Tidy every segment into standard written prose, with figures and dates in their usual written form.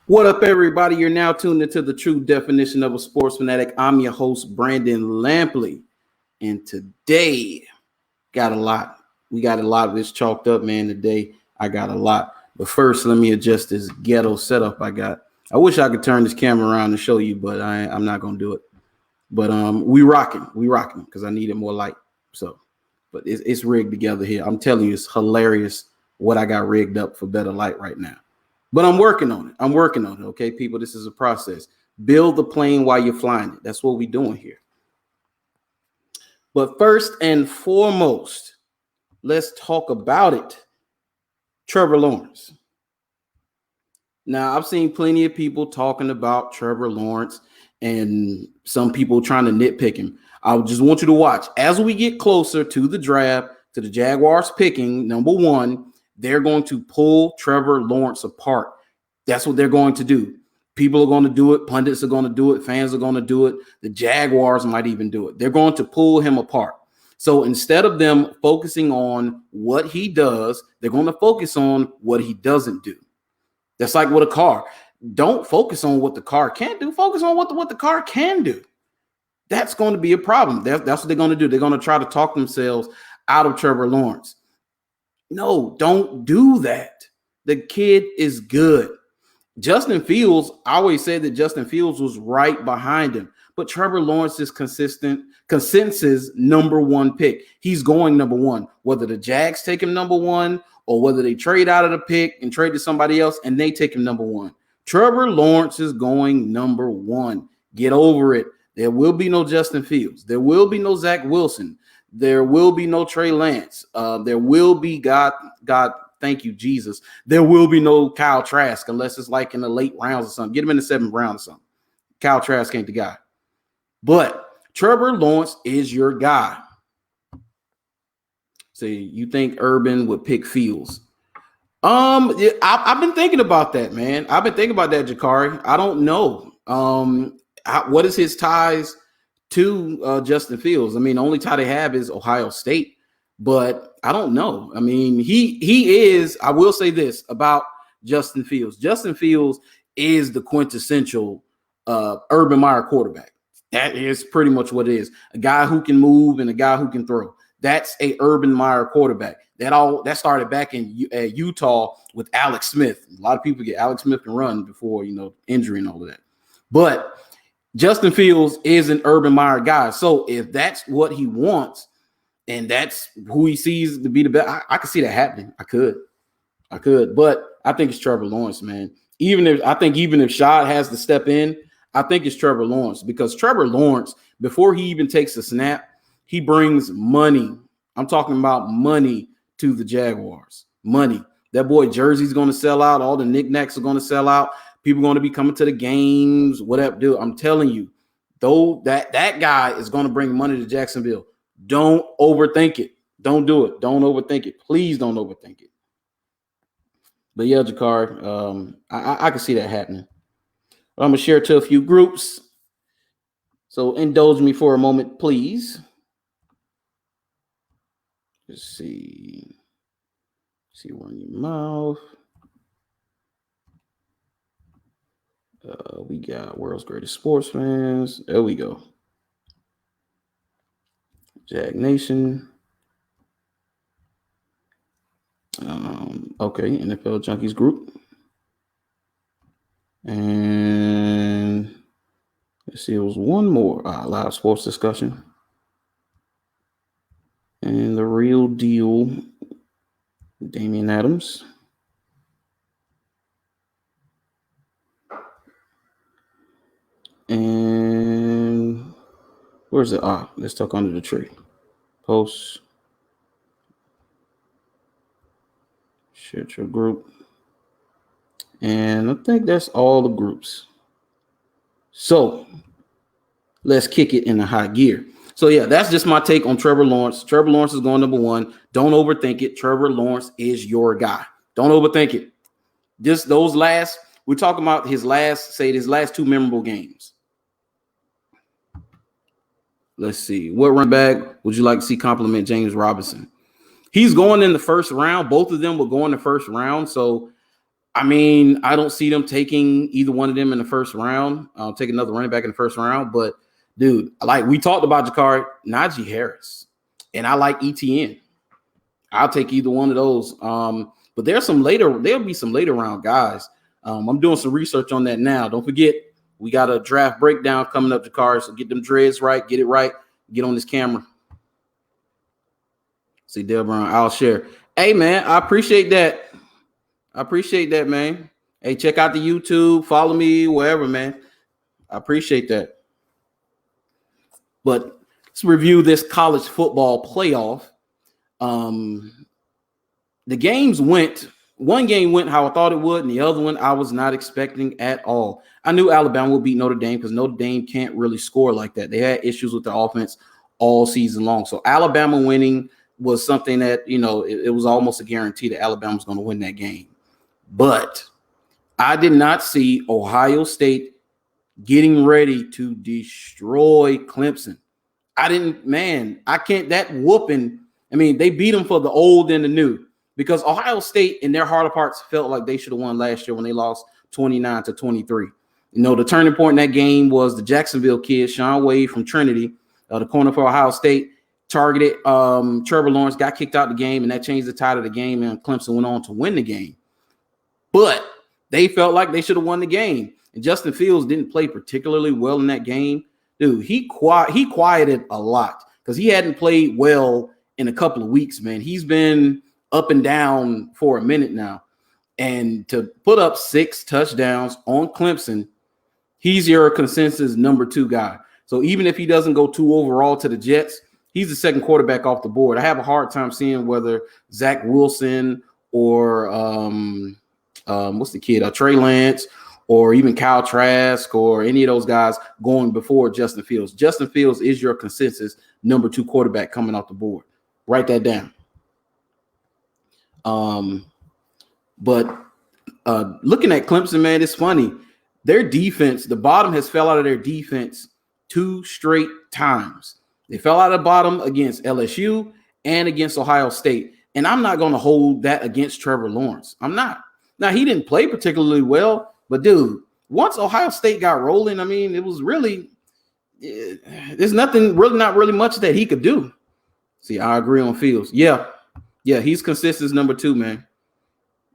What up, everybody? You're now tuned into the true definition of a sports fanatic. I'm your host, Brandon Lampley. And today, got a lot. We got a lot of this chalked up, man. Today, I got a lot. But first, let me adjust this ghetto setup I got. I wish I could turn this camera around and show you, but I'm not going to do it. But we rocking because I needed more light. So, but it's rigged together here. I'm telling you, it's hilarious what I got rigged up for better light right now. But I'm working on it. Okay, people, this is a process. Build the plane while you're flying it. That's what we're doing here. But first and foremost, let's talk about it. Trevor Lawrence. Now, I've seen plenty of people talking about Trevor Lawrence and some people trying to nitpick him. I just want you to watch. As we get closer to the draft, to the Jaguars picking number one, they're going to pull Trevor Lawrence apart. That's what they're going to do. People are going to do it. Pundits are going to do it. Fans are going to do it. The Jaguars might even do it. They're going to pull him apart. So instead of them focusing on what he does, they're going to focus on what he doesn't do. That's like with a car. Don't focus on what the car can't do. Focus on what the car can do. That's going to be a problem. That's what they're going to do. They're going to try to talk themselves out of Trevor Lawrence. No, don't do that. The kid is good. Justin Fields, I always said that Justin Fields was right behind him, but Trevor Lawrence is consensus number one pick. He's going number one, whether the Jags take him number one or whether they trade out of the pick and trade to somebody else and they take him number one. Trevor Lawrence is going number one. Get over it. There will be no Justin Fields. There will be no Zach Wilson. There will be no Trey Lance. There will be God, thank you, Jesus. There will be no Kyle Trask unless it's like in the late rounds or something. Get him in the 7th round or something. Kyle Trask ain't the guy. But Trevor Lawrence is your guy. So you think Urban would pick Fields? I've been thinking about that, man. I've been thinking about that, Jakari. I don't know. What is his ties to Justin Fields? I mean, the only tie they have is Ohio State, but I don't know. I mean, he is, I will say this about Justin Fields. Justin Fields is the quintessential Urban Meyer quarterback. That is pretty much what it is. A guy who can move and a guy who can throw. That's a Urban Meyer quarterback. That started back in Utah with Alex Smith. A lot of people get Alex Smith can run before, injury and all of that. But Justin Fields is an Urban Meyer guy. So if that's what he wants and that's who he sees to be the best, I could see that happening. I could. But I think it's Trevor Lawrence, man. Even if Shad has to step in, I think it's Trevor Lawrence because Trevor Lawrence, before he even takes a snap, he brings money. I'm talking about money to the Jaguars. Money. That boy jersey's going to sell out. All the knickknacks are going to sell out. People are going to be coming to the games, whatever. Dude, I'm telling you, though, that guy is going to bring money to Jacksonville. Don't overthink it. Don't do it. Don't overthink it. Please don't overthink it. But yeah, Jakar, I can see that happening. I'm going to share it to a few groups. So indulge me for a moment, please. Let's see. See one in your mouth. We got World's Greatest Sports Fans. There we go. Jag Nation. Okay, NFL Junkies group. And let's see, it was one more live sports discussion. And the real deal, Damian Adams. And where's it? Let's talk under the tree. Post. Share to a group. And I think that's all the groups. So let's kick it in a high gear. So yeah, that's just my take on Trevor Lawrence. Trevor Lawrence is going number one. Don't overthink it. Trevor Lawrence is your guy. Don't overthink it. Just we're talking about his last 2 memorable games. Let's see. What running back would you like to see compliment James Robinson? He's going in the first round. Both of them will go in the first round. So I mean, I don't see them taking either one of them in the first round. I'll take another running back in the first round. But, dude, like we talked about Jakari, Najee Harris, and I like ETN. I'll take either one of those. But there'll be some later round guys. I'm doing some research on that now. Don't forget, we got a draft breakdown coming up, Jakari. So get them dreads right, get it right, get on this camera. See, Dale Brown, I'll share. Hey, man, I appreciate that. Man. Hey, check out the YouTube, follow me, wherever, man. I appreciate that. But let's review this college football playoff. The games went, one game went how I thought it would, and the other one I was not expecting at all. I knew Alabama would beat Notre Dame because Notre Dame can't really score like that. They had issues with their offense all season long. So Alabama winning was something that, it was almost a guarantee that Alabama was going to win that game. But I did not see Ohio State getting ready to destroy Clemson. That whooping. I mean, they beat them for the old and the new because Ohio State in their heart of hearts felt like they should have won last year when they lost 29-23. The turning point in that game was the Jacksonville kid, Sean Wade from Trinity, the corner for Ohio State, targeted Trevor Lawrence, got kicked out of the game, and that changed the tide of the game, and Clemson went on to win the game. But they felt like they should have won the game. And Justin Fields didn't play particularly well in that game. Dude, he quieted a lot because he hadn't played well in a couple of weeks, man. He's been up and down for a minute now. And to put up 6 touchdowns on Clemson, he's your consensus number 2 guy. So even if he doesn't go 2 overall to the Jets, he's the second quarterback off the board. I have a hard time seeing whether Zach Wilson or what's the kid? Trey Lance or even Kyle Trask or any of those guys going before Justin Fields. Justin Fields is your consensus number 2 quarterback coming off the board. Write that down. But looking at Clemson, man, it's funny. Their defense, the bottom has fell out of their defense 2 straight times. They fell out of the bottom against LSU and against Ohio State. And I'm not going to hold that against Trevor Lawrence. I'm not. Now, he didn't play particularly well, but, dude, once Ohio State got rolling, I mean, it was really there's not really much that he could do. See, I agree on Fields. Yeah, he's consistent number 2, man.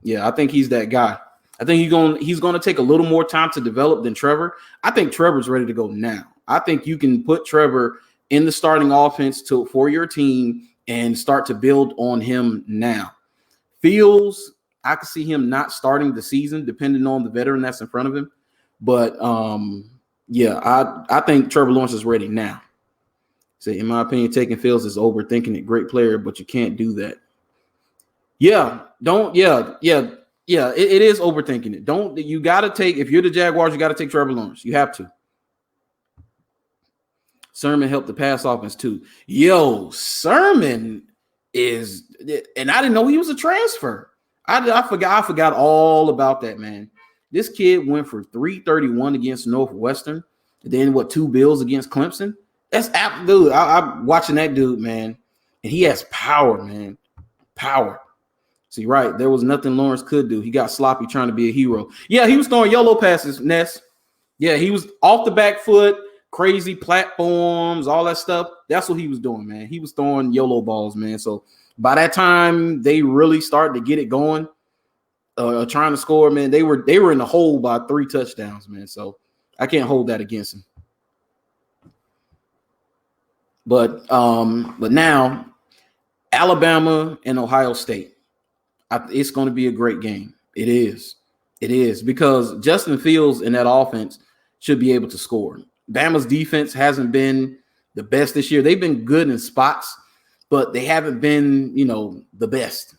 Yeah, I think he's that guy. I think he's going to take a little more time to develop than Trevor. I think Trevor's ready to go now. I think you can put Trevor in the starting offense for your team and start to build on him now. Fields, I could see him not starting the season depending on the veteran that's in front of him. But, I think Trevor Lawrence is ready now. So, in my opinion, taking Fields is overthinking it. Great player, but you can't do that. It is overthinking it. You got to take, if you're the Jaguars, you got to take Trevor Lawrence. You have to. Sermon helped the pass offense too. Sermon is, and I didn't know he was a transfer. I forgot all about that, man. This kid went for 331 against Northwestern, and then 2 bills against Clemson. That's absolute. I'm watching that dude, man, and he has power, man. Power. See, right, there was nothing Lawrence could do. He got sloppy trying to be a hero. Yeah, he was throwing YOLO passes, Ness. Yeah, he was off the back foot, crazy platforms, all that stuff. That's what he was doing, man. He was throwing YOLO balls, man. So by that time, they really started to get it going, trying to score, man. They were in the hole by 3 touchdowns, man. So I can't hold that against him. But now Alabama and Ohio State. It's going to be a great game. It is because Justin Fields in that offense should be able to score. Bama's defense hasn't been the best this year. They've been good in spots, but they haven't been, the best.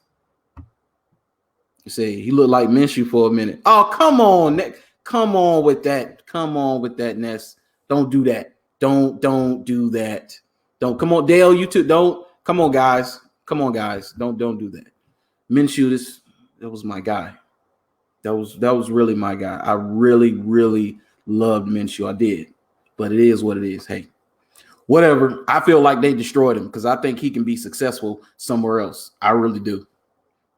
You see, he looked like Minshew for a minute. Oh, come on. Come on with that. Come on with that, Ness. Don't do that. Don't do that. Don't. Come on, Dale, you too. Don't. Come on, guys. Don't do that. Minshew, that was my guy. That was really my guy. I really, really loved Minshew. I did. But it is what it is. Hey, whatever. I feel like they destroyed him because I think he can be successful somewhere else. I really do.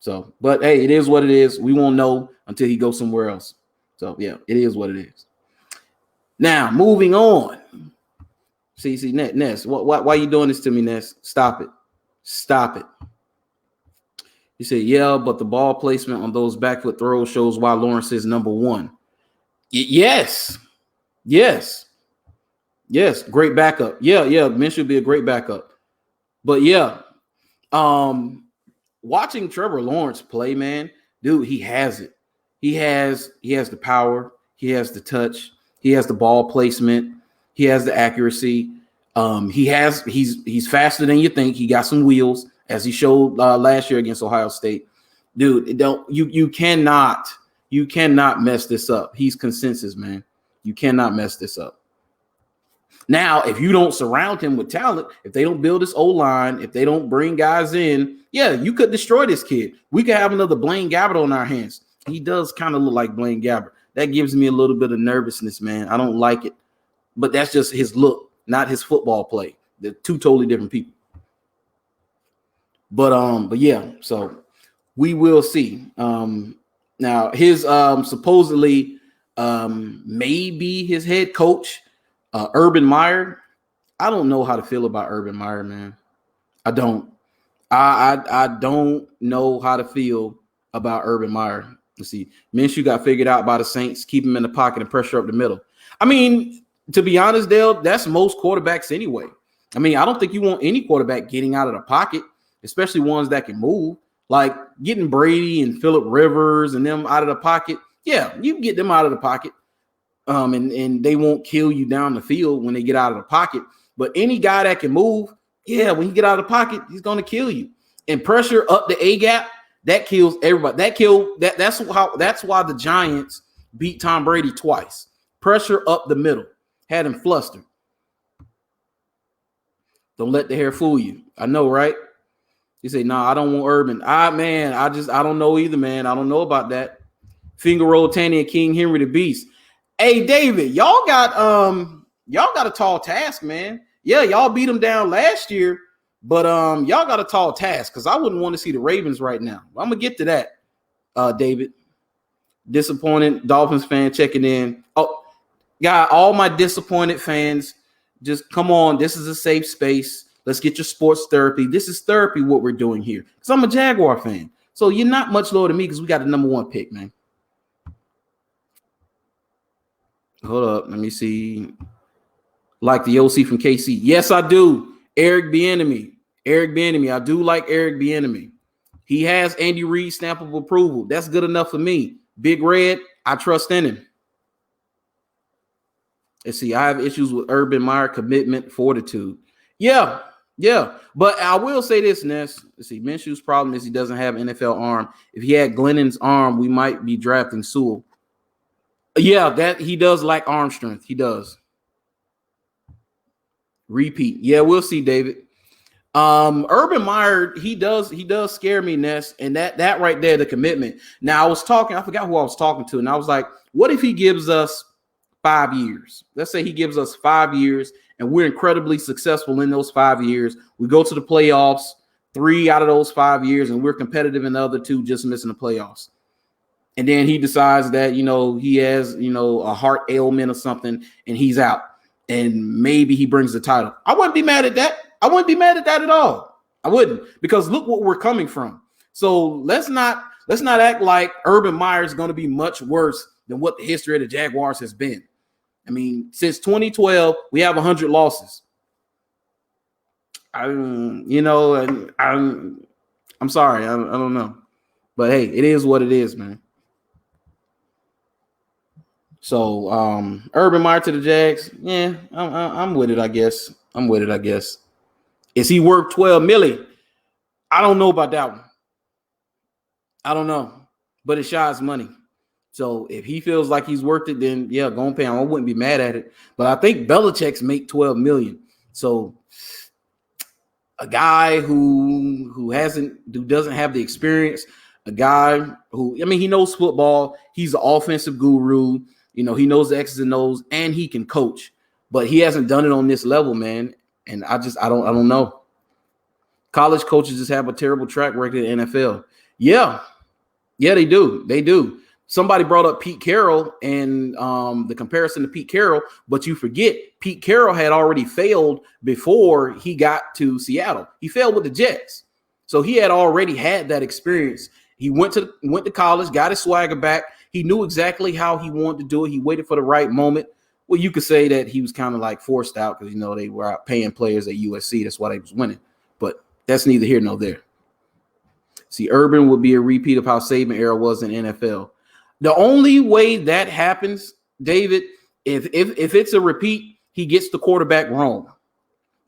So, but hey, it is what it is. We won't know until he goes somewhere else. So yeah, it is what it is. Now, moving on. See, Ness, why are you doing this to me, Ness? Stop it. Stop it. He said, yeah, but the ball placement on those backfoot throws shows why Lawrence is number one. Yes. Great backup. Yeah. Minshew would be a great backup. But yeah, watching Trevor Lawrence play, man, dude, he has it. He has the power. He has the touch. He has the ball placement. He has the accuracy. He's faster than you think. He got some wheels, as he showed last year against Ohio State. Dude, you cannot mess this up. He's consensus, man. You cannot mess this up. Now, if you don't surround him with talent, if they don't build this O-line, if they don't bring guys in, yeah, you could destroy this kid. We could have another Blaine Gabbert on our hands. He does kind of look like Blaine Gabbert. That gives me a little bit of nervousness, man. I don't like it. But that's just his look, not his football play. They're two totally different people. But yeah, so we will see. Now his supposedly maybe his head coach, Urban Meyer. I don't know how to feel about Urban Meyer, man. I don't. I don't know how to feel about Urban Meyer. Let's see. Minshew got figured out by the Saints. Keep him in the pocket and pressure up the middle. I mean, to be honest, Dale, that's most quarterbacks anyway. I mean, I don't think you want any quarterback getting out of the pocket, especially ones that can move. Like getting Brady and Phillip Rivers and them out of the pocket. Yeah, you can get them out of the pocket. And they won't kill you down the field when they get out of the pocket. But any guy that can move, yeah, when he get out of the pocket, he's going to kill you. And pressure up the A gap, that kills everybody. That's why the Giants beat Tom Brady twice. Pressure up the middle. Had him flustered. Don't let the hair fool you. I know, right? You say, nah, I don't want Urban. I don't know either, man. I don't know about that. Finger roll Tanny and King Henry the Beast. Hey, David, y'all got a tall task, man. Yeah, y'all beat them down last year, but y'all got a tall task because I wouldn't want to see the Ravens right now. I'm gonna get to that, David. Disappointed Dolphins fan checking in. Oh, God, all my disappointed fans, just come on. This is a safe space. Let's get your sports therapy. This is therapy, what we're doing here. Because I'm a Jaguar fan. So you're not much lower than me because we got the number one pick, man. Hold up. Let me see. Like the OC from KC. Yes, I do. Eric Bieniemy. I do like Eric Bieniemy. He has Andy Reid's stamp of approval. That's good enough for me. Big Red, I trust in him. Let's see. I have issues with Urban Meyer, commitment, fortitude. Yeah. But I will say this, Ness. Let's see. Minshew's problem is he doesn't have NFL arm. If he had Glennon's arm, we might be drafting Sewell. Yeah, that he does lack arm strength. He does. Repeat. Yeah, we'll see, David. Urban Meyer, he does scare me, Ness, and that right there, the commitment. Now I forgot who I was talking to, and I was like, what if he gives us 5 years? Let's say he gives us 5 years, and we're incredibly successful in those 5 years. We go to the playoffs 3 out of those 5 years, and we're competitive in the other 2, just missing the playoffs. And then he decides that, he has, a heart ailment or something, and he's out. And maybe he brings the title. I wouldn't be mad at that. I wouldn't be mad at that at all. I wouldn't, because look what we're coming from. So let's not act like Urban Meyer is going to be much worse than what the history of the Jaguars has been. I mean, since 2012, we have 100 losses. I'm sorry. I don't know. But hey, it is what it is, man. So Urban Meyer to the Jags, yeah, I'm with it, I guess. Is he worth $12 million? I don't know about that one. I don't know, but it's Shad's money. So if he feels like he's worth it, then yeah, go and pay him. I wouldn't be mad at it. But I think Belichick's make $12 million. So a guy who doesn't have the experience, a guy who, he knows football. He's an offensive guru. He knows the X's and O's, and he can coach, but he hasn't done it on this level, man. And I don't know. College coaches just have a terrible track record in the NFL. Yeah, yeah, they do. They do. Somebody brought up Pete Carroll and the comparison to Pete Carroll, but you forget Pete Carroll had already failed before he got to Seattle. He failed with the Jets, so he had already had that experience. He went to college, got his swagger back. He knew exactly how he wanted to do it. He waited for the right moment. Well, you could say that he was kind of like forced out because they were out paying players at USC. That's why they was winning. But that's neither here nor there. See, Urban would be a repeat of how Saban era was in NFL. The only way that happens, David, if it's a repeat, he gets the quarterback wrong.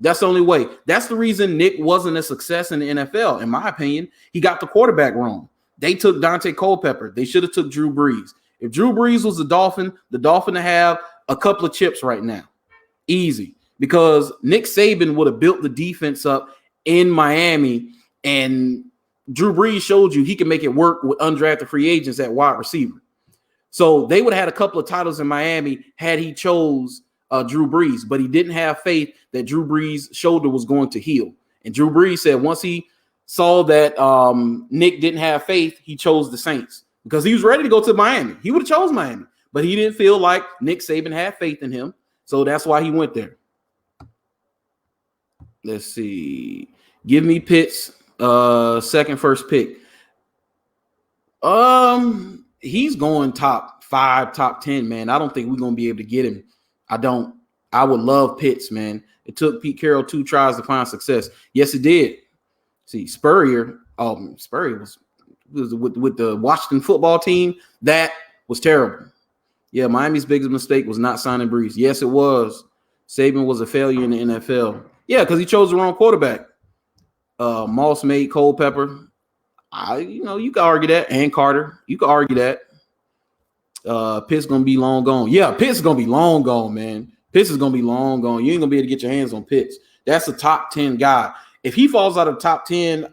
That's the only way. That's the reason Nick wasn't a success in the NFL, in my opinion. He got the quarterback wrong. They took Dante Culpepper. They should have took Drew Brees. If Drew Brees was the Dolphin to have a couple of chips right now. Easy. Because Nick Saban would have built the defense up in Miami, and Drew Brees showed you he can make it work with undrafted free agents at wide receiver. So they would have had a couple of titles in Miami had he chose Drew Brees, but he didn't have faith that Drew Brees' shoulder was going to heal. And Drew Brees said once he saw that Nick didn't have faith, he chose the Saints because he was ready to go to Miami. He would have chose Miami, but he didn't feel like Nick Saban had faith in him. So that's why he went there. Let's see. Give me Pitts. Second first pick. He's going top 5, top 10, man. I don't think we're gonna be able to get him. I would love Pitts, man. It took Pete Carroll 2 tries to find success. Yes, it did. See, Spurrier was with the Washington football team. That was terrible. Yeah, Miami's biggest mistake was not signing Brees. Yes, it was. Saban was a failure in the NFL. Yeah, because he chose the wrong quarterback. Moss made Culpepper. You can argue that. And Carter. You can argue that. Pitts gonna be long gone. Yeah, Pitts is gonna be long gone, man. Pitts is gonna be long gone. You ain't gonna be able to get your hands on Pitts. That's a top 10 guy. If he falls out of the top 10,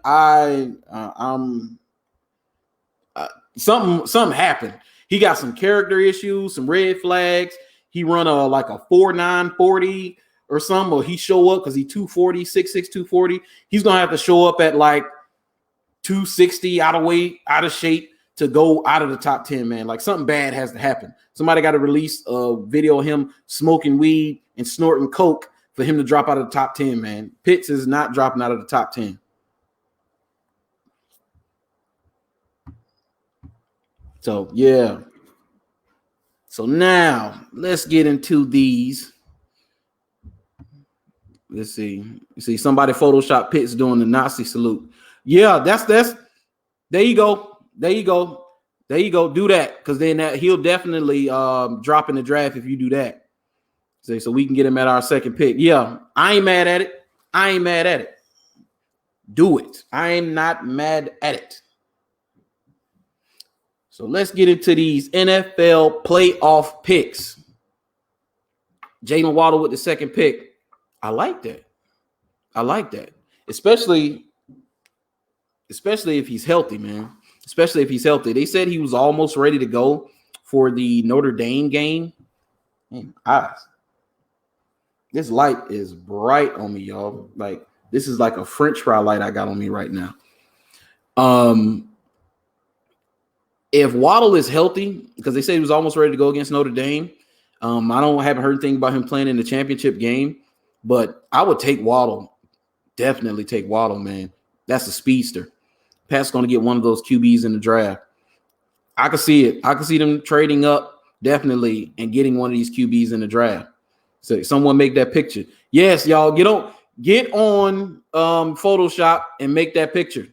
something happened. He got some character issues, some red flags. He run a 4.940 or something, or he show up because he 240, 6'6", 240. He's gonna have to show up at 260 out of weight, out of shape to go out of the top 10, man. Something bad has to happen. Somebody got to release a video of him smoking weed and snorting coke for him to drop out of the top 10, man. Pitts is not dropping out of the top 10. So, yeah. So now let's get into these. Let's see. See, somebody Photoshop Pitts doing the Nazi salute. Yeah, that's there you go. There you go. Do that, because then he'll definitely drop in the draft if you do that. So we can get him at our second pick. Yeah, I ain't mad at it. Do it. I am not mad at it. So let's get into these NFL playoff picks. Jalen Waddle with the second pick. I like that. Especially if he's healthy, man. Especially if he's healthy. They said he was almost ready to go for the Notre Dame game. Man, this light is bright on me, y'all. This is like a French fry light I got on me right now. If Waddle is healthy, because they said he was almost ready to go against Notre Dame, I haven't heard anything about him playing in the championship game, but I would take Waddle. Definitely take Waddle, man. That's a speedster. Pat's going to get one of those QBs in the draft. I can see it. I can see them trading up definitely and getting one of these QBs in the draft. So someone make that picture. Yes, y'all, get on Photoshop and make that picture.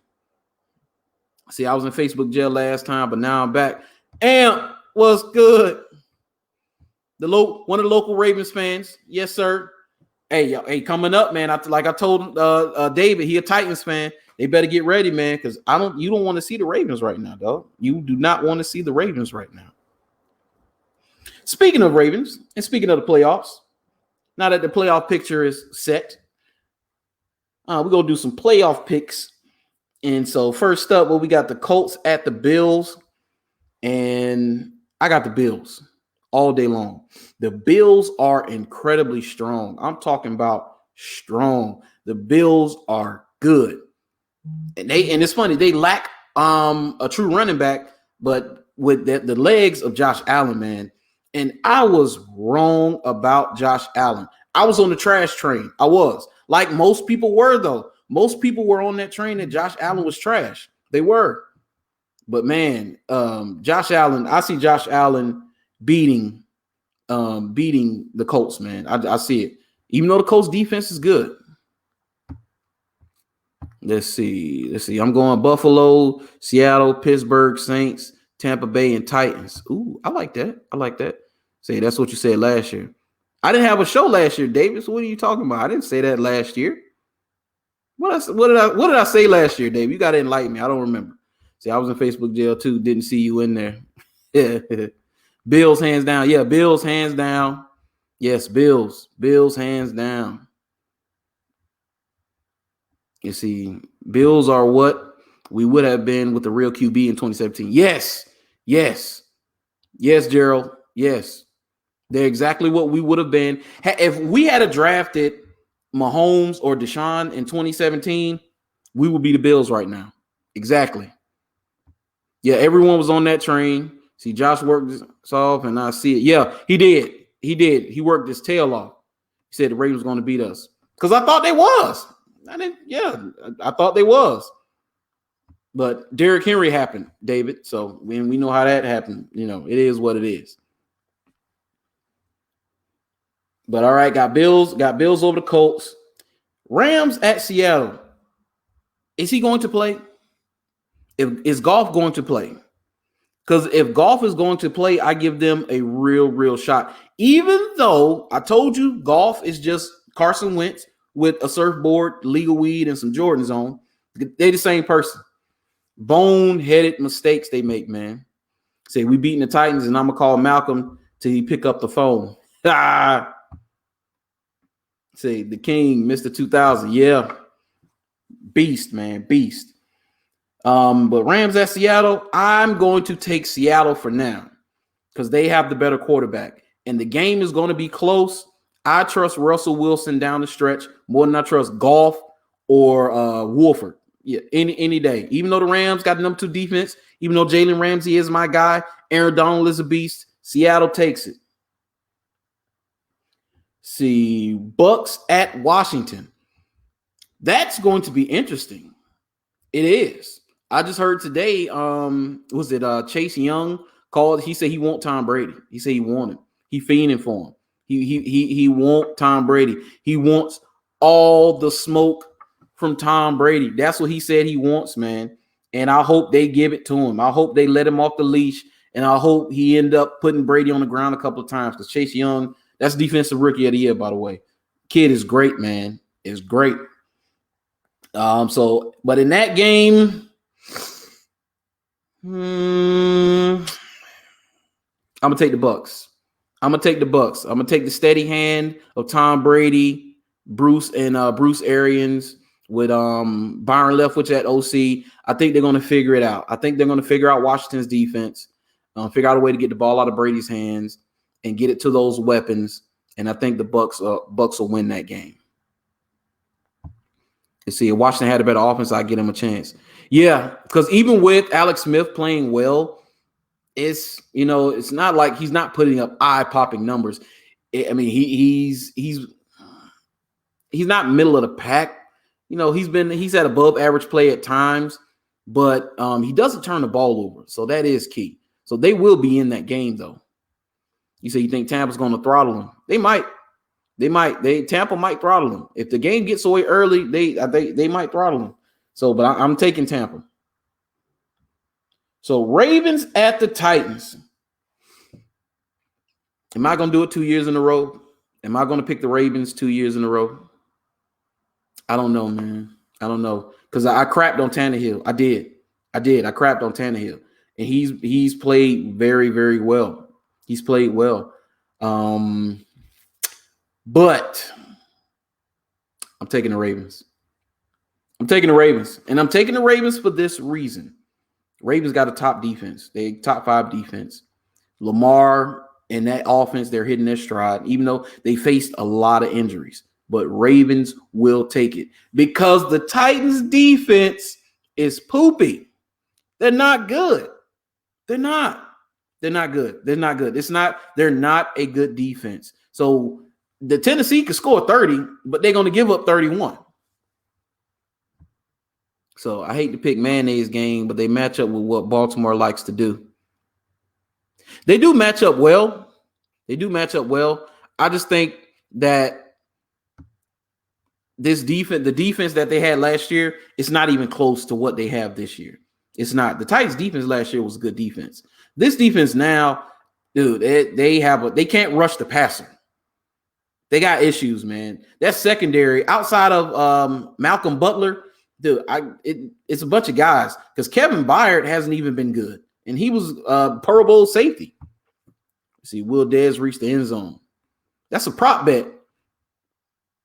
See, I was in Facebook jail last time, but now I'm back. Amp, what's good? One of the local Ravens fans. Yes, sir. Hey, coming up, man. I told David, he a Titans fan. They better get ready, man, because you don't want to see the Ravens right now, dog. You do not want to see the Ravens right now. Speaking of Ravens and speaking of the playoffs, now that the playoff picture is set, we're going to do some playoff picks. And so first up, we got the Colts at the Bills, and I got the Bills all day long. The Bills are incredibly strong. I'm talking about strong. The Bills are good. And it's funny, they lack a true running back, but with the legs of Josh Allen, man. And I was wrong about Josh Allen. I was on the trash train. I was. Like most people were, though. Most people were on that train that Josh Allen was trash. They were. But man, Josh Allen, I see Josh Allen beating the Colts, man. I see it. Even though the Colts defense is good. Let's see. I'm going Buffalo, Seattle, Pittsburgh, Saints, Tampa Bay, and Titans. Ooh, I like that. Say that's what you said last year. I didn't have a show last year, David. So what are you talking about? I didn't say that last year. What did I say last year, Dave? You got to enlighten me. I don't remember. See, I was in Facebook jail too. Didn't see you in there. Yeah. Bills hands down. Yeah, Bills hands down. Yes, Bills. Bills hands down. You see, Bills are what we would have been with the real QB in 2017. Yes, Gerald. Yes, they're exactly what we would have been. If we had drafted Mahomes or Deshaun in 2017, we would be the Bills right now. Exactly. Yeah, everyone was on that train. See, Josh worked this off, and I see it. Yeah, he did. He worked his tail off. He said the Ravens was going to beat us because I thought they was. I thought they was. But Derrick Henry happened, David. So when we know how that happened, it is what it is. But all right, got Bills over the Colts. Rams at Seattle. Is he going to play? Is Goff going to play? Because if Goff is going to play, I give them a real shot. Even though I told you Goff is just Carson Wentz with a surfboard, legal weed, and some Jordans on. They the same person. Bone-headed mistakes they make, man. Say, we beating the Titans, and I'm going to call Malcolm till he pick up the phone. Say, the king, Mr. 2000. Yeah. Beast, man. Beast. But Rams at Seattle, I'm going to take Seattle for now because they have the better quarterback. And the game is going to be close. I trust Russell Wilson down the stretch more than I trust Goff or Wolford. Yeah, any day. Even though the Rams got the number 2 defense, even though Jalen Ramsey is my guy, Aaron Donald is a beast, Seattle takes it. See, Bucks at Washington. That's going to be interesting. It is. I just heard today, was it Chase Young called? He said he want Tom Brady. He said he want him. He fiending for him. He want Tom Brady. He wants all the smoke from Tom Brady. That's what he said he wants, man. And I hope they give it to him. I hope they let him off the leash. And I hope he end up putting Brady on the ground a couple of times because Chase Young, that's defensive rookie of the year, by the way. Kid is great, man. Is great. But in that game, I'm gonna take the Bucks. I'm gonna take the steady hand of Tom Brady, Bruce Arians with Byron Leftwich at OC. I think they're gonna figure it out. I think they're gonna figure out Washington's defense, figure out a way to get the ball out of Brady's hands and get it to those weapons. And I think the Bucks will win that game. You see, if Washington had a better offense, I'd give them a chance. Yeah, because even with Alex Smith playing well, it's not like he's not putting up eye-popping numbers. I mean, he's not middle of the pack. He's had above average play at times, but he doesn't turn the ball over, so that is key. So they will be in that game, though. You say you think Tampa's going to throttle them? They might. Tampa might throttle them. If the game gets away early, they might throttle them. So, but I'm taking Tampa. So Ravens at the Titans. Am I going to do it 2 years in a row? Am I going to pick the Ravens 2 years in a row? I don't know, man. I don't know. Because I crapped on Tannehill. I did. I crapped on Tannehill. And he's played very, very well. He's played well. But I'm taking the Ravens. And I'm taking the Ravens for this reason. Ravens got a top defense. They top 5 defense. Lamar and that offense, they're hitting their stride, even though they faced a lot of injuries. But Ravens will take it because the Titans defense is poopy. They're not good. They're not. They're not good. They're not good. They're not a good defense. So the Tennessee could score 30, but they're going to give up 31. So I hate to pick mayonnaise game, but they match up with what Baltimore likes to do. They do match up well. They do match up well. I just think that this defense, the defense that they had last year, it's not even close to what they have this year. It's not. The Titans defense last year was a good defense. This defense now, dude, they can't rush the passer. They got issues, man. That secondary outside of Malcolm Butler, dude, it's a bunch of guys because Kevin Byard hasn't even been good, and he was Pro Bowl safety. See, will Dez reach the end zone? That's a prop bet.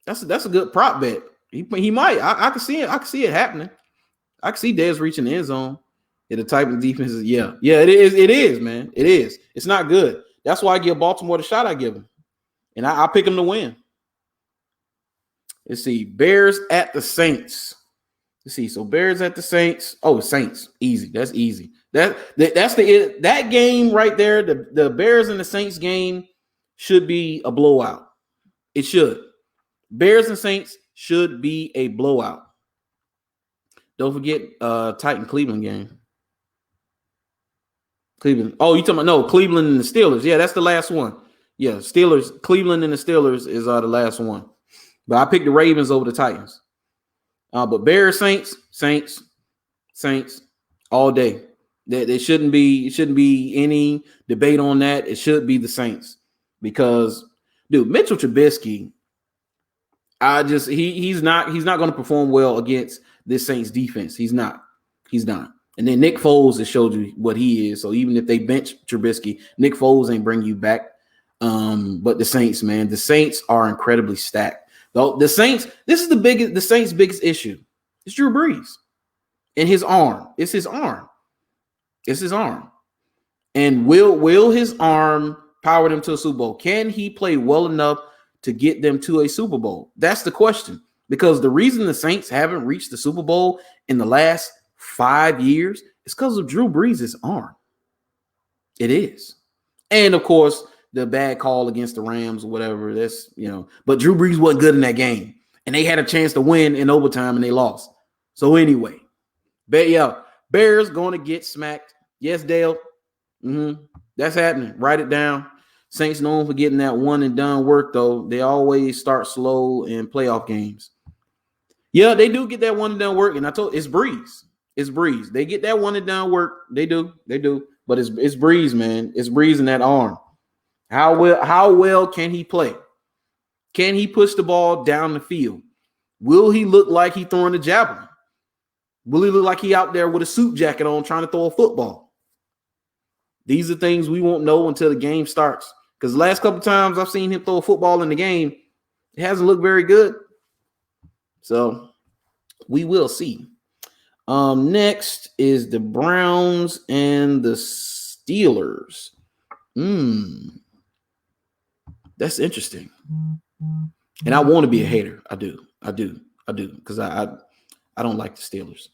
That's a good prop bet. He might. I can see it. I can see it happening. I can see Dez reaching the end zone. Yeah, the type of defense is it is. It is, man. It is. It's not good. That's why I give Baltimore the shot I give them, and I pick them to win. Let's see. Bears at the Saints. Let's see. So Bears at the Saints. Oh, Saints. Easy. That's easy. That's that game right there. The Bears and the Saints game should be a blowout. It should. Bears and Saints should be a blowout. Don't forget Titan Cleveland game. Cleveland. Oh, you talking about no Cleveland and the Steelers? Yeah, that's the last one. Yeah, Steelers, Cleveland and the Steelers is the last one. But I picked the Ravens over the Titans. But Bears, Saints all day. There shouldn't be any debate on that. It should be the Saints because, dude, Mitchell Trubisky. He's not going to perform well against this Saints defense. He's not. And then Nick Foles has showed you what he is. So even if they bench Trubisky, Nick Foles ain't bring you back. But the Saints, man, the Saints are incredibly stacked. Though the Saints, the Saints' biggest issue. It's Drew Brees and his arm. It's his arm. And will his arm power them to a Super Bowl? Can he play well enough to get them to a Super Bowl? That's the question. Because the reason the Saints haven't reached the Super Bowl in the last 5 years is because of Drew Brees' arm. It is. And of course, the bad call against the Rams or whatever. But Drew Brees wasn't good in that game. And they had a chance to win in overtime and they lost. So anyway, Bears going to get smacked. Yes, Dale. That's happening. Write it down. Saints known for getting that one and done work, though. They always start slow in playoff games. Yeah, they do get that one and done work. And I told it's Breeze. It's Breeze. They get that one and done work. They do. But it's Breeze, man. It's Breeze in that arm. How well can he play? Can he push the ball down the field? Will he look like he throwing a javelin? Will he look like he out there with a suit jacket on trying to throw a football? These are things we won't know until the game starts. Because the last couple times I've seen him throw a football in the game, it hasn't looked very good. So we will see. Next is the Browns and the Steelers. That's interesting. And I want to be a hater. I do. Because I don't like the Steelers.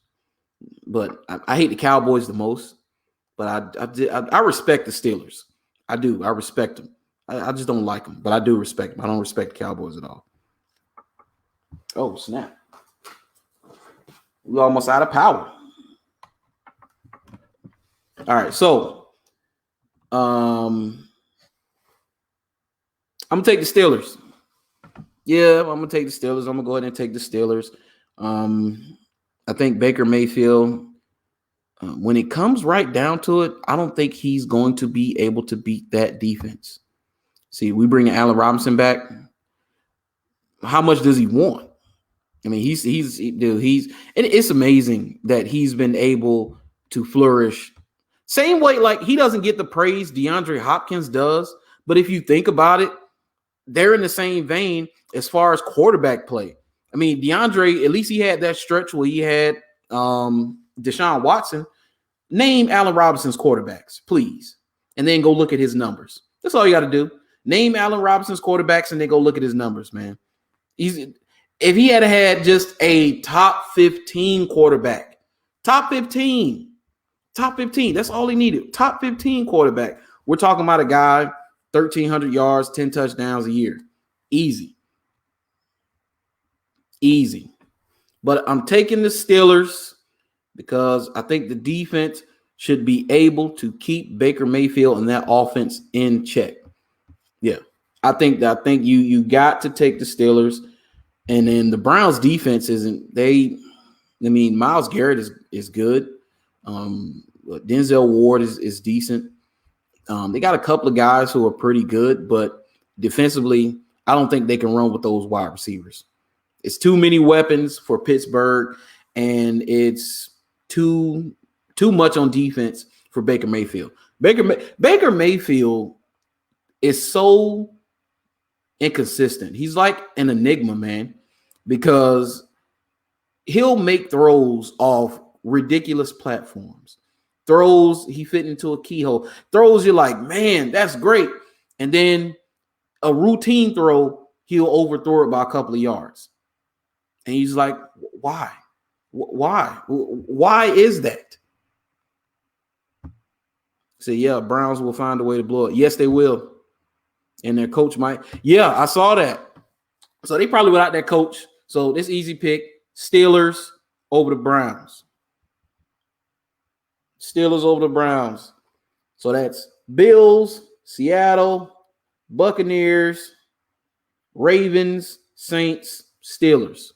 But I hate the Cowboys the most. But I respect the Steelers. I do. I respect them. I just don't like them. But I do respect them. I don't respect the Cowboys at all. Oh, snap. We're almost out of power. All right. So, I'm going to take the Steelers. Yeah, I'm going to take the Steelers. I'm going to go ahead and take the Steelers. I think Baker Mayfield, when it comes right down to it, I don't think he's going to be able to beat that defense. See, we bring Allen Robinson back. How much does he want? I mean, it's amazing that he's been able to flourish. Same way, like he doesn't get the praise DeAndre Hopkins does, but if you think about it, they're in the same vein as far as quarterback play. I mean, DeAndre, at least he had that stretch where he had Deshaun Watson. Name Allen Robinson's quarterbacks, please, and then go look at his numbers. That's all you got to do. Name Allen Robinson's quarterbacks and then go look at his numbers, man. If he had just a top 15 quarterback, top 15, Top 15. That's all he needed. Top 15 quarterback. We're talking about a guy, 1,300 yards, 10 touchdowns a year. Easy. Easy. But I'm taking the Steelers because I think the defense should be able to keep Baker Mayfield and that offense in check. Yeah. I think you got to take the Steelers. And then the Browns defense Miles Garrett is good. Denzel Ward is decent. They got a couple of guys who are pretty good, but defensively, I don't think they can run with those wide receivers. It's too many weapons for Pittsburgh, and it's too much on defense for Baker Mayfield. Baker Mayfield is so inconsistent. He's like an enigma, man, because he'll make throws off ridiculous platforms. Throws he fit into a keyhole. Throws you're like, man, that's great. And then a routine throw, he'll overthrow it by a couple of yards. And he's like, why? Why is that? So, yeah, Browns will find a way to blow it. Yes, they will. And their coach might. Yeah, I saw that. So they probably without their coach. So this easy pick, Steelers over the Browns. Steelers over the Browns. So that's Bills, Seattle, Buccaneers, Ravens, Saints, Steelers.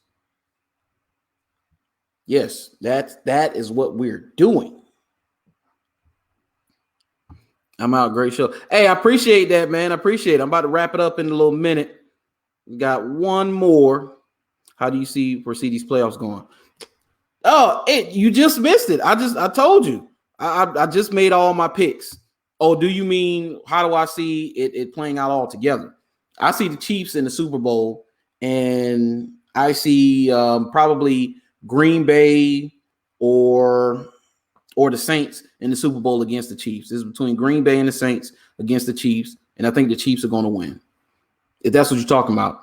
Yes, that is what we're doing. I'm out. Great show. Hey, I appreciate that, man. I appreciate it. I'm about to wrap it up in a little minute. We got one more. How do you foresee these playoffs going? Oh, you just missed it. I told you. I just made all my picks. Oh, do you mean how do I see it playing out all together? I see the Chiefs in the Super Bowl, and I see probably Green Bay or the Saints in the Super Bowl against the Chiefs. This is between Green Bay and the Saints against the Chiefs, and I think the Chiefs are going to win. If that's what you're talking about.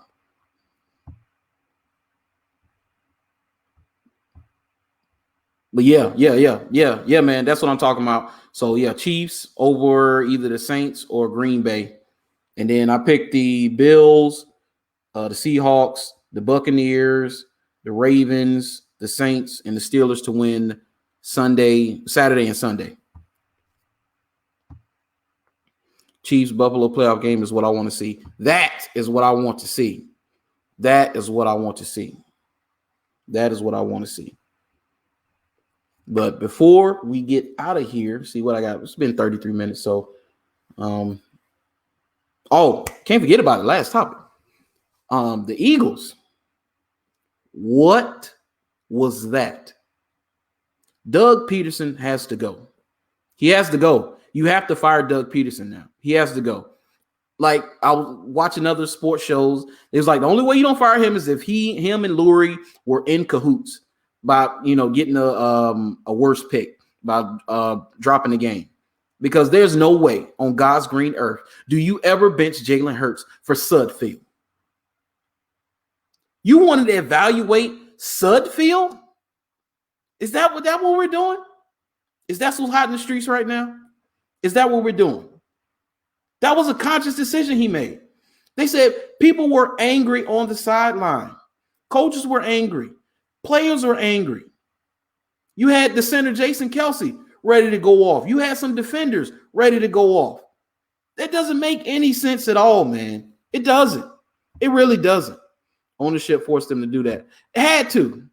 But yeah, man. That's what I'm talking about. So, yeah, Chiefs over either the Saints or Green Bay. And then I picked the Bills, the Seahawks, the Buccaneers, the Ravens, the Saints, and the Steelers to win Saturday and Sunday. Chiefs Buffalo playoff game is what I want to see. That is what I want to see. That is what I want to see. That is what I want to see. But before we get out of here, see what I got. It's been 33 minutes. So, can't forget about the last topic. The Eagles. What was that? Doug Peterson has to go. He has to go. You have to fire Doug Peterson now. He has to go. Like, I was watching other sports shows. It was like the only way you don't fire him is if him and Lurie were in cahoots by getting a worse pick by dropping the game. Because there's no way on God's green earth do you ever bench Jalen Hurts for Sudfield. You wanted to evaluate Sudfield? Is that what we're doing? Is that what's hot in the streets right now? Is that what we're doing? That was a conscious decision he made. They said people were angry on the sideline. Coaches were angry. Players were angry. You had the center Jason Kelsey ready to go off. You had some defenders ready to go off. That doesn't make any sense at all, man. It doesn't. It really doesn't. Ownership forced them to do that. It had to.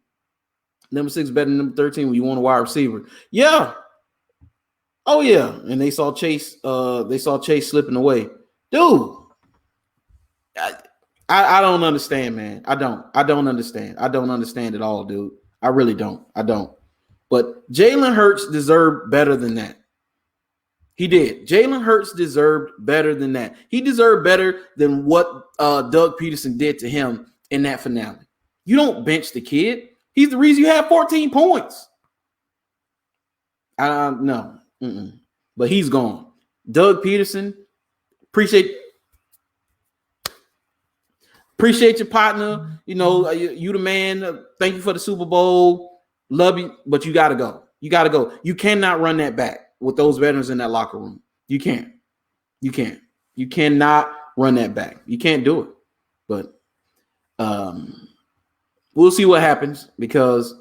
Number 6 better than number 13 when you want a wide receiver. Yeah. Oh, yeah. And they saw Chase slipping away. Dude. I don't understand, man. I don't understand. I don't understand at all, dude. I really don't. I don't. But Jalen Hurts deserved better than that. He did. Jalen Hurts deserved better than that. He deserved better than what Doug Peterson did to him in that finale. You don't bench the kid. He's the reason you have 14 points. No. But he's gone. Doug Peterson, appreciate your partner. You the man. Thank you for the Super Bowl. Love you, but you got to go. You got to go. You cannot run that back with those veterans in that locker room. You can't. You can't. You cannot run that back. You can't do it. But we'll see what happens, because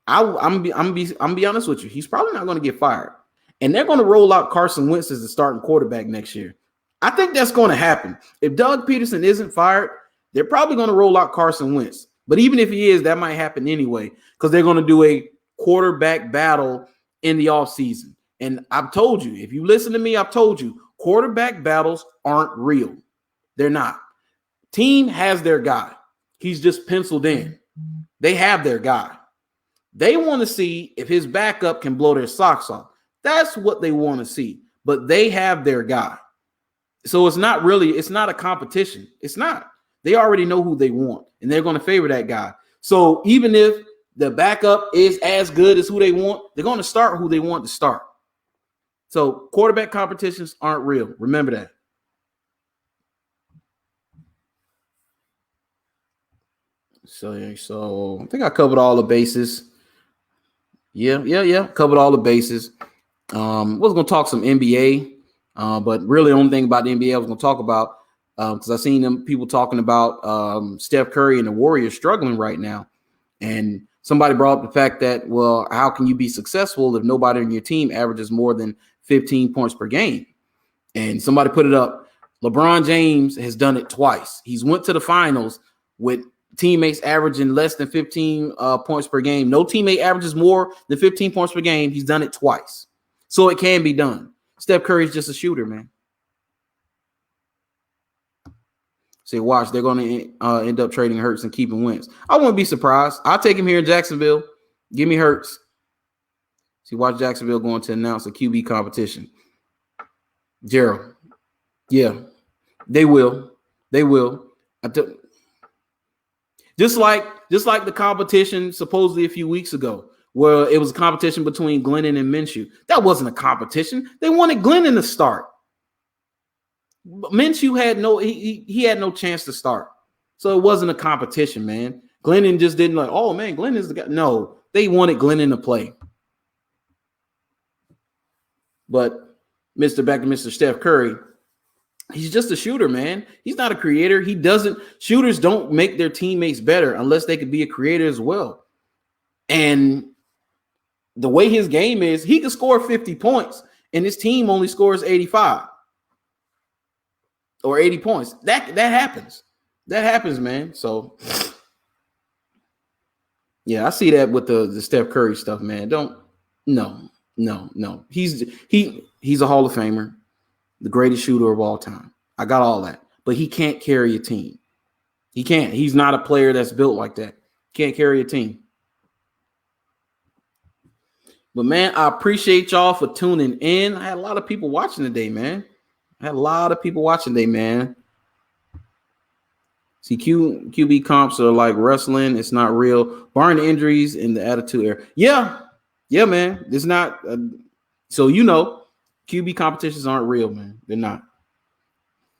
I'm be honest with you. He's probably not going to get fired, and they're going to roll out Carson Wentz as the starting quarterback next year. I think that's going to happen. If Doug Peterson isn't fired, they're probably going to roll out Carson Wentz. But even if he is, that might happen anyway, because they're going to do a quarterback battle in the offseason. And I've told you, if you listen to me, I've told you, quarterback battles aren't real. They're not. Team has their guy. He's just penciled in. They have their guy. They want to see if his backup can blow their socks off. That's what they want to see. But they have their guy. So it's not a competition. It's not. They already know who they want, and they're going to favor that guy. So even if the backup is as good as who they want, they're going to start who they want to start. So quarterback competitions aren't real. Remember that. So I think I covered all the bases. Yeah. Covered all the bases. Was going to talk some NBA, but really the only thing about the NBA I was going to talk about, because I've seen people talking about Steph Curry and the Warriors struggling right now. And somebody brought up the fact that, well, how can you be successful if nobody on your team averages more than 15 points per game? And somebody put it up. LeBron James has done it twice. He's went to the finals with teammates averaging less than 15 points per game. No teammate averages more than 15 points per game. He's done it twice. So it can be done. Steph Curry's just a shooter, man. Say, watch, they're going to end up trading Hurts and keeping Wentz. I wouldn't be surprised. I'll take him here in Jacksonville. Give me Hurts. See, watch Jacksonville going to announce a QB competition. Gerald. Yeah, they will. They will. Just like the competition supposedly a few weeks ago, where it was a competition between Glennon and Minshew. That wasn't a competition. They wanted Glennon to start. Minshew had he had no chance to start. So it wasn't a competition, man. Glennon just didn't like, oh man, Glennon's the guy. No, they wanted Glennon to play. But back to Mr. Steph Curry, he's just a shooter, man. He's not a creator. Shooters don't make their teammates better unless they could be a creator as well. And the way his game is, he can score 50 points and his team only scores 85 or 80 points. That happens. That happens, man. So yeah, I see that with the Steph Curry stuff, man. No. He's a Hall of Famer, the greatest shooter of all time. I got all that. But he can't carry a team. He can't. He's not a player that's built like that. Can't carry a team. But, man, I appreciate y'all for tuning in. I had a lot of people watching today, man. See, QB comps are like wrestling. It's not real. Barring the injuries and the attitude era. Yeah, man. It's not. So, QB competitions aren't real, man. They're not.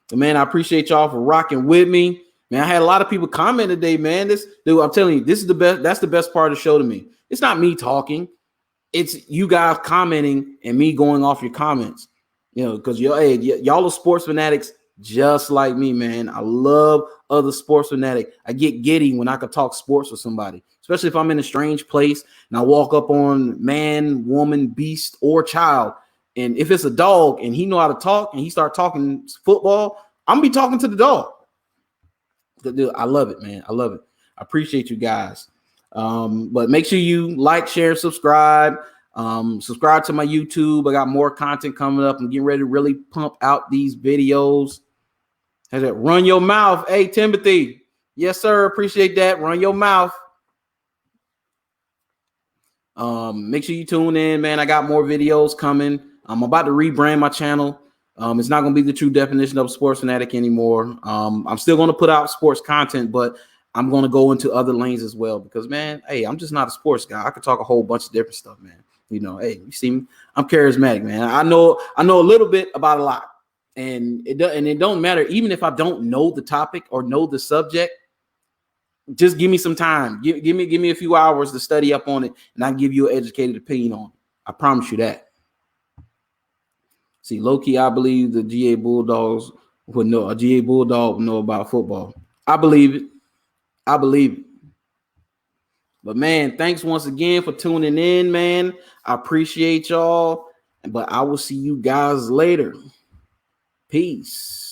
But, man, I appreciate y'all for rocking with me. Man, I had a lot of people comment today, man. I'm telling you, this is the best. That's the best part of the show to me. It's not me talking. It's you guys commenting and me going off your comments, because y'all are sports fanatics just like me, man. I love other sports fanatic. I get giddy when I could talk sports with somebody, especially if I'm in a strange place and I walk up on man, woman, beast, or child. And if it's a dog and he know how to talk and he start talking football, I'm gonna be talking to the dog. I love it, man. I love it. I appreciate you guys. But make sure you like, share, subscribe. Subscribe to my YouTube. I got more content coming up. I'm getting ready to really pump out these videos. Run your mouth. Hey, Timothy. Yes, sir. Appreciate that. Run your mouth. Make sure you tune in, man. I got more videos coming. I'm about to rebrand my channel. It's not going to be the true definition of a sports fanatic anymore. I'm still going to put out sports content, but I'm going to go into other lanes as well because, man, hey, I'm just not a sports guy. I could talk a whole bunch of different stuff, man. Hey, you see me? I'm charismatic, man. I know a little bit about a lot, and it don't matter. Even if I don't know the topic or know the subject, just give me some time. Give me a few hours to study up on it, and I'll give you an educated opinion on it. I promise you that. See, low-key, I believe the GA Bulldogs would know, a GA Bulldog would know about football. I believe it. I believe it. But man, thanks once again for tuning in, man. I appreciate y'all. But I will see you guys later. Peace.